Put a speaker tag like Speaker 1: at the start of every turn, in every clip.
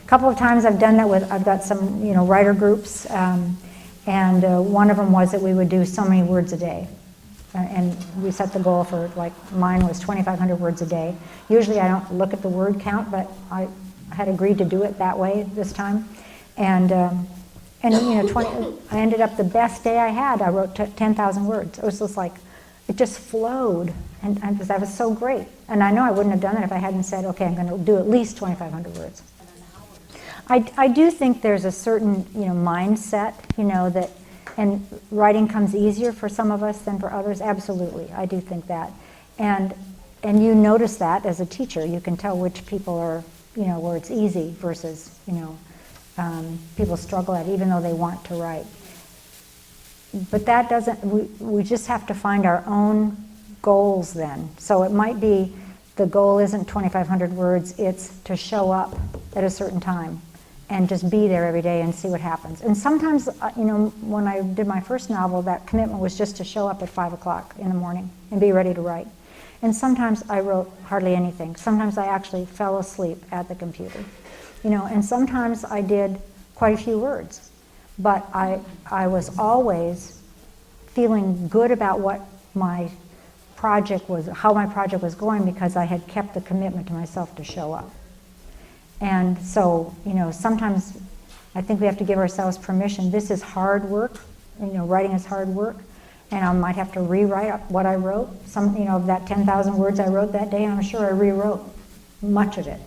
Speaker 1: A couple of times I've done that with, I've got some, writer groups, and one of them was that we would do so many words a day. And we set the goal for, like, mine was 2,500 words a day. Usually I don't look at the word count, but I had agreed to do it that way this time. And 20, I ended up the best day I had, I wrote 10,000 words. It was just like, it just flowed, and that was so great. And I know I wouldn't have done it if I hadn't said, okay, I'm going to do at least 2,500 words. I do think there's a certain, mindset, that, and writing comes easier for some of us than for others. Absolutely, I do think that. And you notice that as a teacher. You can tell which people are, where it's easy versus, people struggle at it, even though they want to write. But that doesn't, we just have to find our own goals then. So it might be the goal isn't 2,500 words, it's to show up at a certain time and just be there every day and see what happens. And sometimes, when I did my first novel, that commitment was just to show up at 5 o'clock in the morning and be ready to write. And sometimes I wrote hardly anything. Sometimes I actually fell asleep at the computer. And sometimes I did quite a few words. But I was always feeling good about what my project was, how my project was going, because I had kept the commitment to myself to show up. And so, sometimes I think we have to give ourselves permission. This is hard work, writing is hard work, and I might have to rewrite what I wrote. Some, of that 10,000 words I wrote that day, I'm sure I rewrote much of it.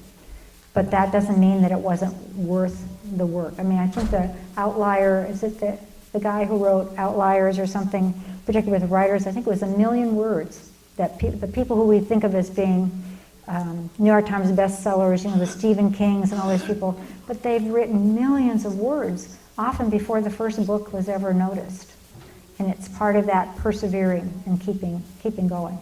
Speaker 1: But that doesn't mean that it wasn't worth the work. I mean, I think the outlier, is it the guy who wrote Outliers or something, particularly with writers, I think it was 1 million words that the people who we think of as being New York Times bestsellers, the Stephen Kings and all these people, but they've written millions of words, often before the first book was ever noticed. And it's part of that persevering and keeping going.